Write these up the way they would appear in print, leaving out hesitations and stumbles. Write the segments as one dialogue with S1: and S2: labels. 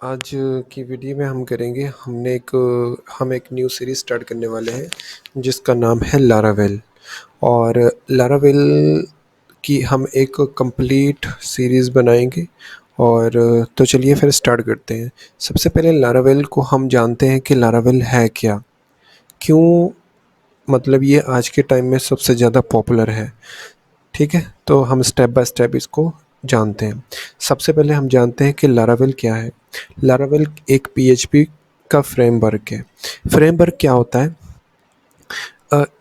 S1: आज की वीडियो में हम करेंगे हम एक न्यू सीरीज़ स्टार्ट करने वाले हैं जिसका नाम है लारावेल। और लारावेल की हम एक कंप्लीट सीरीज़ बनाएंगे। और तो चलिए फिर स्टार्ट करते हैं। सबसे पहले लारावेल को हम जानते हैं कि लारावेल है क्या, क्यों मतलब ये आज के टाइम में सबसे ज़्यादा पॉपुलर है। ठीक है, तो हम स्टेप बाय स्टेप इसको जानते हैं। सबसे पहले हम जानते हैं कि लारावेल क्या है। लारावेल एक पीएचपी का फ्रेमवर्क है। फ्रेमवर्क क्या होता है?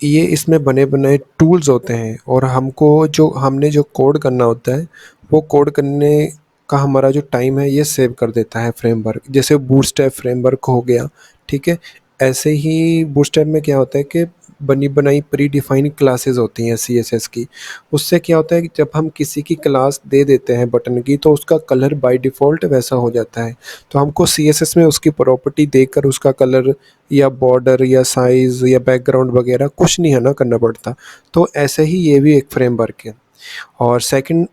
S1: ये इसमें बने बनाए टूल्स होते हैं और हमने जो कोड करना होता है वो कोड करने का हमारा जो टाइम है ये सेव कर देता है फ्रेमवर्क। जैसे बूटस्ट्रैप फ्रेमवर्क हो गया, ठीक है। ऐसे ही बूटस्ट्रैप में क्या होता है कि बनी बनाई प्री डिफाइंड क्लासेस होती हैं सीएसएस की। उससे क्या होता है कि जब हम किसी की क्लास दे देते हैं बटन की तो उसका कलर बाय डिफ़ॉल्ट वैसा हो जाता है। तो हमको सीएसएस में उसकी प्रॉपर्टी देकर उसका कलर या बॉर्डर या साइज़ या बैकग्राउंड वगैरह कुछ नहीं है ना करना पड़ता। तो ऐसे ही ये भी एक फ्रेमवर्क है। और सेकंड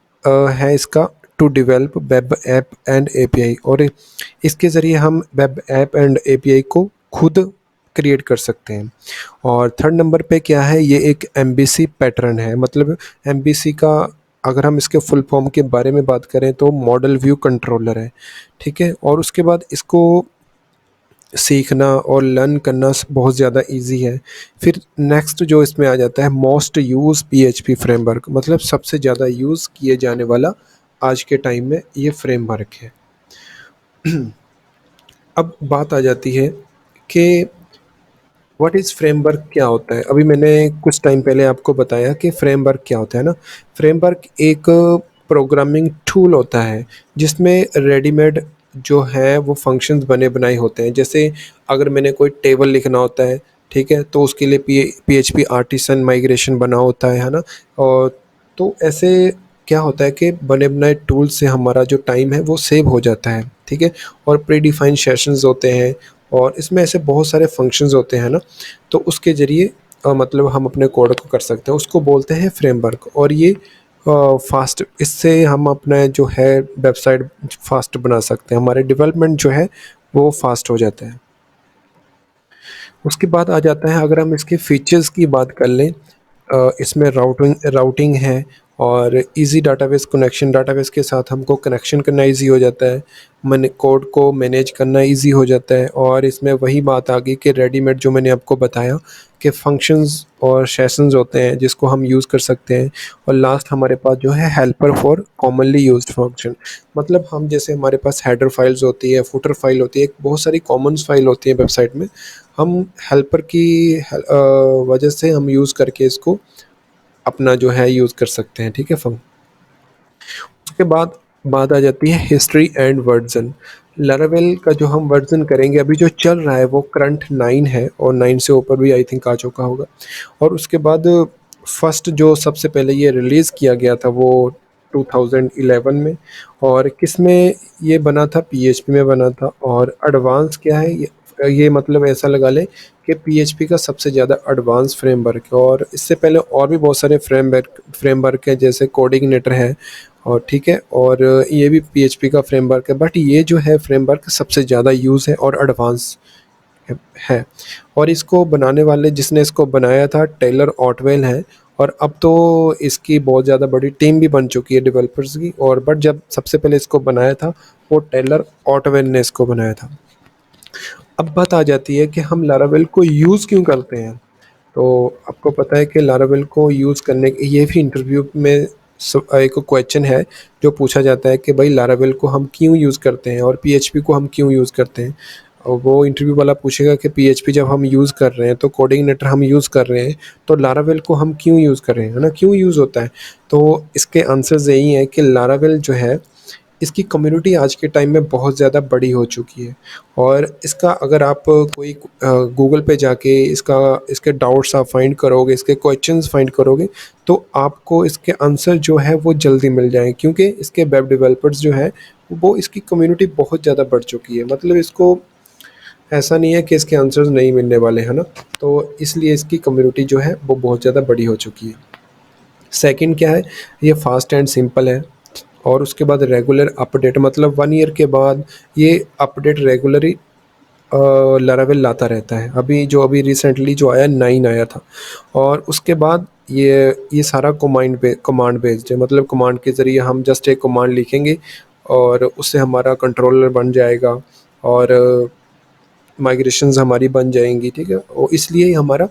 S1: है इसका to develop web app and API. और इसके ज़रिए हम वेब ऐप एंड एपीआई को खुद क्रिएट कर सकते हैं। और थर्ड नंबर पे क्या है, ये एक एमबीसी पैटर्न है। मतलब एमबीसी का अगर हम इसके फुल फॉर्म के बारे में बात करें तो मॉडल व्यू कंट्रोलर है। ठीक है, और उसके बाद इसको सीखना और लर्न करना बहुत ज़्यादा इजी है। फिर नेक्स्ट जो इसमें आ जाता है मोस्ट यूज़ पीएचपी फ्रेमवर्क, मतलब सबसे ज़्यादा यूज़ किए जाने वाला आज के टाइम में ये फ्रेमवर्क है। अब बात आ जाती है कि व्हाट इज़ फ्रेमवर्क क्या होता है। अभी मैंने कुछ टाइम पहले आपको बताया कि फ्रेमवर्क क्या होता है ना। फ्रेमवर्क एक प्रोग्रामिंग टूल होता है जिसमें रेडीमेड जो है वो फंक्शंस बने बनाए होते हैं। जैसे अगर मैंने कोई टेबल लिखना होता है, ठीक है, तो उसके लिए पीएचपी आर्टिसन माइग्रेशन बना होता है ना। और तो ऐसे क्या होता है कि बने बनाए टूल से हमारा जो टाइम है वो सेव हो जाता है। ठीक है, और प्री डिफाइंड सेशंस होते हैं और इसमें ऐसे बहुत सारे फंक्शंस होते हैं ना। तो उसके ज़रिए मतलब हम अपने कोड को कर सकते हैं, उसको बोलते हैं फ्रेमवर्क। और ये फास्ट, इससे हम अपना जो है वेबसाइट फास्ट बना सकते हैं, हमारे डेवलपमेंट जो है वो फास्ट हो जाता है। उसके बाद आ जाता है, अगर हम इसके फीचर्स की बात कर लें, इसमें राउटिंग है और इजी डाटाबेस कनेक्शन। डाटाबेस के साथ हमको कनेक्शन करना इजी हो जाता है, मैंने कोड को मैनेज करना इजी हो जाता है। और इसमें वही बात आ गई कि रेडीमेड जो मैंने आपको बताया कि फंक्शंस और सेशंस होते हैं जिसको हम यूज़ कर सकते हैं। और लास्ट हमारे पास जो है helper for commonly used function. मतलब हम जैसे हमारे पास हेडर फाइल्स होती है, फुटर फाइल होती है, बहुत सारी कॉमन फाइल होती है वेबसाइट में। हम हेल्पर की वजह से हम यूज़ करके इसको अपना जो है यूज़ कर सकते हैं। ठीक है, उसके बाद बात आ जाती है हिस्ट्री एंड वर्जन। लारावेल का जो हम वर्जन करेंगे, अभी जो चल रहा है वो करंट 9 है और 9 से ऊपर भी आई थिंक आ चुका होगा। और उसके बाद फर्स्ट जो सबसे पहले ये रिलीज़ किया गया था वो 2011 में। और किस में ये बना था, पीएचपी में बना था। और एडवांस क्या है ये मतलब ऐसा लगा लें कि पीएचपी का सबसे ज़्यादा एडवांस फ्रेमवर्क है। और इससे पहले और भी बहुत सारे फ्रेमवर्क हैं, जैसे कोऑर्डिनेटर है और ठीक है, और ये भी पीएचपी का फ्रेमवर्क है। बट ये जो है फ्रेमवर्क सबसे ज़्यादा यूज़ है और एडवांस है। और इसको बनाने वाले, जिसने इसको बनाया था, टेलर ऑटवेल है। और अब तो इसकी बहुत ज़्यादा बड़ी टीम भी बन चुकी है डेवलपर्स की। और बट जब सबसे पहले इसको बनाया था वो टेलर ऑटवेल ने इसको बनाया था। अब बात आ जाती है कि हम लारावेल को यूज़ क्यों करते हैं। तो आपको पता है कि लारावेल को यूज़ करने के, ये भी इंटरव्यू में एक क्वेश्चन है जो पूछा जाता है कि भाई लारावेल को हम क्यों यूज़ करते हैं और पीएचपी को हम क्यों यूज़ करते हैं। और वो इंटरव्यू वाला पूछेगा कि पीएचपी जब हम यूज़ कर रहे हैं तो कोऑर्डिनेटर हम यूज़ कर रहे हैं, तो लारावेल को हम क्यों यूज़ कर रहे हैं, है ना, क्यों यूज़ होता है। तो इसके आंसर्स यही हैं कि लारावेल जो है, इसकी कम्युनिटी आज के टाइम में बहुत ज़्यादा बड़ी हो चुकी है। और इसका अगर आप कोई गूगल पे जाके इसके डाउट्स आप फाइंड करोगे, इसके क्वेश्चंस फाइंड करोगे, तो आपको इसके आंसर जो है वो जल्दी मिल जाएँ, क्योंकि इसके वेब डेवलपर्स जो हैं वो, इसकी कम्युनिटी बहुत ज़्यादा बढ़ चुकी है। मतलब इसको ऐसा नहीं है कि इसके आंसर्स नहीं मिलने वाले, है ना। तो इसलिए इसकी कम्युनिटी जो है वो बहुत ज़्यादा बड़ी हो चुकी है। सेकंड क्या है, ये फास्ट एंड सिंपल है। और उसके बाद रेगुलर अपडेट, मतलब 1 ईयर के बाद ये अपडेट रेगुलरली लारावेल लाता रहता है। अभी रिसेंटली जो आया 9 आया था, और उसके बाद ये सारा कमांड बेस्ड है, मतलब कमांड के ज़रिए हम जस्ट एक कमांड लिखेंगे और उससे हमारा कंट्रोलर बन जाएगा और माइग्रेशंस हमारी बन जाएंगी, ठीक है। और इसलिए हमारा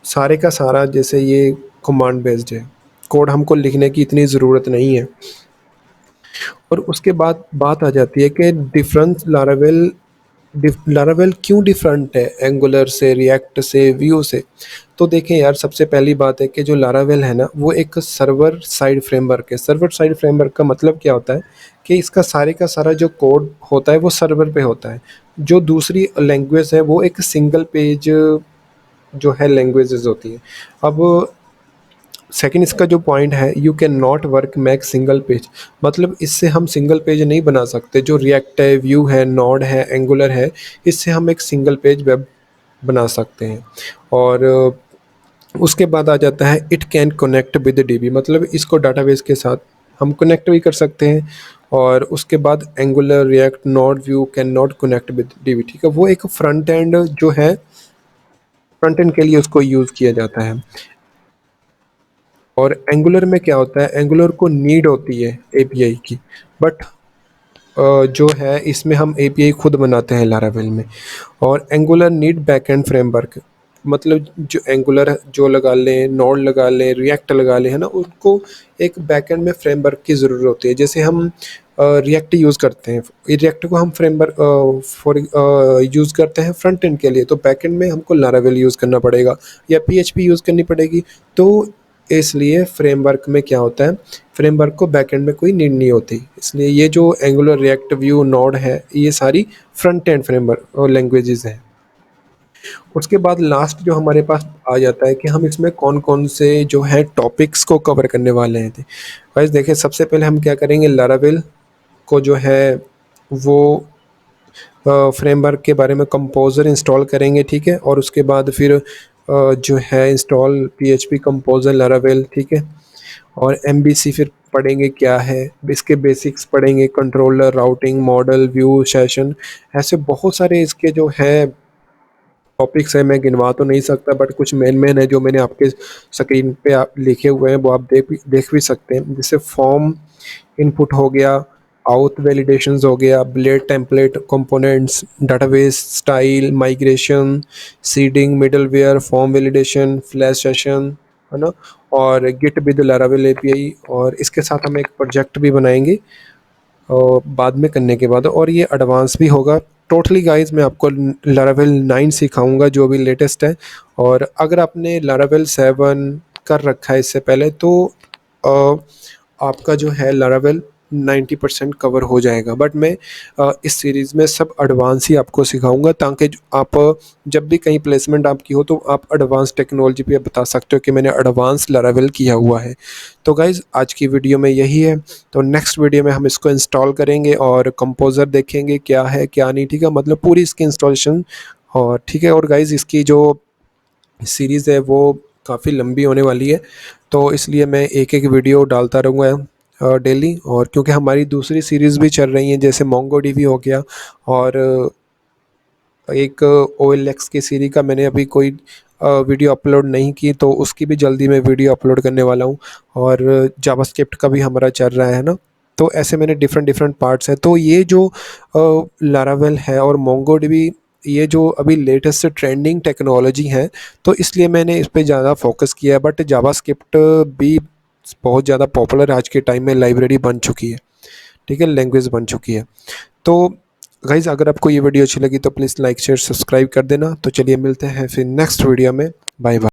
S1: सारे का सारा जैसे ये कमांड बेस्ड है, कोड हमको लिखने की इतनी ज़रूरत नहीं है। और उसके बाद बात आ जाती है कि डिफरेंस लारावेल क्यों डिफरेंट है एंगुलर से, रिएक्ट से, व्यू से। तो देखें यार, सबसे पहली बात है कि जो लारावेल है ना, वो एक सर्वर साइड फ्रेमवर्क है। सर्वर साइड फ्रेमवर्क का मतलब क्या होता है कि इसका सारे का सारा जो कोड होता है वो सर्वर पे होता है। जो दूसरी लैंग्वेज है वो एक सिंगल पेज जो है लैंग्वेजेस होती है। अब सेकंड इसका जो पॉइंट है, you can not work mac single page, मतलब इससे हम सिंगल पेज नहीं बना सकते। जो रिएक्ट है, व्यू है, नोड है, एंगुलर है, इससे हम एक सिंगल पेज वेब बना सकते हैं। और उसके बाद आ जाता है it can connect with dB, मतलब इसको डाटाबेस के साथ हम कनेक्ट भी कर सकते हैं। और उसके बाद angular, react, node, view can not connect with dB, ठीक है। वो एक फ्रंट एंड जो है, फ्रंट एंड के लिए उसको यूज़ किया जाता है। और एंगुलर में क्या होता है, एंगुलर को नीड होती है एपीआई की, बट जो है इसमें हम एपीआई खुद बनाते हैं लारावेल में। और एंगुलर नीड बैकएंड फ्रेमवर्क, मतलब जो एंगुलर जो लगा लें, नोड लगा लें, रिएक्ट लगा लें, है ना, उनको एक बैकएंड में फ्रेमवर्क की ज़रूरत होती है। जैसे हम रिएक्ट यूज़ करते हैं, रिएक्ट को हम फ्रेमवर्क फॉर यूज़ करते हैं फ्रंट एंड के लिए, तो बैकएंड में हमको लारावेल यूज़ करना पड़ेगा या पीएचपी यूज़ करनी पड़ेगी। तो इसलिए फ्रेमवर्क में क्या होता है, फ्रेमवर्क को बैकएंड में कोई नीड नहीं होती। इसलिए ये जो एंगुलर, रिएक्ट, व्यू, नोड है, ये सारी फ्रंट एंड फ्रेमवर्क और लैंग्वेजेस हैं। उसके बाद लास्ट जो हमारे पास आ जाता है कि हम इसमें कौन-कौन से जो है टॉपिक्स को कवर करने वाले हैं। गाइस देखिए, सबसे पहले हम क्या करेंगे, लारावेल को जो है वो फ्रेमवर्क के बारे में कंपोज़र इंस्टॉल करेंगे, ठीक है। और उसके बाद फिर जो है इंस्टॉल पीएचपी कंपोज़र लारावेल, ठीक है। और एमबीसी फिर पढ़ेंगे क्या है, इसके बेसिक्स पढ़ेंगे, controller, routing, model, view, session, ऐसे बहुत सारे इसके जो है टॉपिक्स हैं। मैं गिनवा तो नहीं सकता, बट कुछ मेन है जो मैंने आपके स्क्रीन पे आप लिखे हुए हैं, वो आप देख भी सकते हैं। जैसे फॉर्म इनपुट हो गया, आउट वैलिडेशंस हो गया, blade template components, database style, migration, seeding, middleware, form validation, flash session, है ना, और गिट विद लारावेल एपीआई। और इसके साथ हम एक प्रोजेक्ट भी बनाएंगे और बाद में करने के बाद, और ये एडवांस भी होगा। टोटली गाइस मैं आपको लारावेल 9 सिखाऊंगा जो भी लेटेस्ट है। और अगर आपने लारावेल 7 कर रखा है इससे पहले, तो अ, आपका जो है लारावेल 90% कवर हो जाएगा। बट मैं इस सीरीज़ में सब एडवांस ही आपको सिखाऊंगा, ताकि आप जब भी कहीं प्लेसमेंट आपकी हो तो आप एडवांस टेक्नोलॉजी पे बता सकते हो कि मैंने एडवांस लारावेल किया हुआ है। तो गाइज़ आज की वीडियो में यही है। तो नेक्स्ट वीडियो में हम इसको इंस्टॉल करेंगे और कंपोज़र देखेंगे क्या है क्या नहीं, ठीक है, मतलब पूरी इसकी इंस्टॉलेशन। और ठीक है, और गाइज़ इसकी जो सीरीज़ है वो काफ़ी लंबी होने वाली है, तो इसलिए मैं एक एक वीडियो डालता रहूँगा डेली। और क्योंकि हमारी दूसरी सीरीज़ भी चल रही हैं, जैसे मोंगोडीबी हो गया, और एक ओएलएक्स की सीरीज़ का मैंने अभी कोई वीडियो अपलोड नहीं की, तो उसकी भी जल्दी मैं वीडियो अपलोड करने वाला हूँ। और जावास्क्रिप्ट का भी हमारा चल रहा है ना, तो ऐसे मैंने डिफरेंट डिफरेंट पार्ट्स हैं। तो ये जो लारावेल है और मोंगोडीबी, ये जो अभी लेटेस्ट ट्रेंडिंग टेक्नोलॉजी है, तो इसलिए मैंने इस पे ज़्यादा फोकस किया है। बट जावास्क्रिप्ट भी बहुत ज़्यादा पॉपुलर आज के टाइम में लाइब्रेरी बन चुकी है, ठीक है, लैंग्वेज बन चुकी है। तो गाइज़ अगर आपको ये वीडियो अच्छी लगी तो प्लीज़ लाइक, शेयर, सब्सक्राइब कर देना। तो चलिए मिलते हैं फिर नेक्स्ट वीडियो में। Bye bye.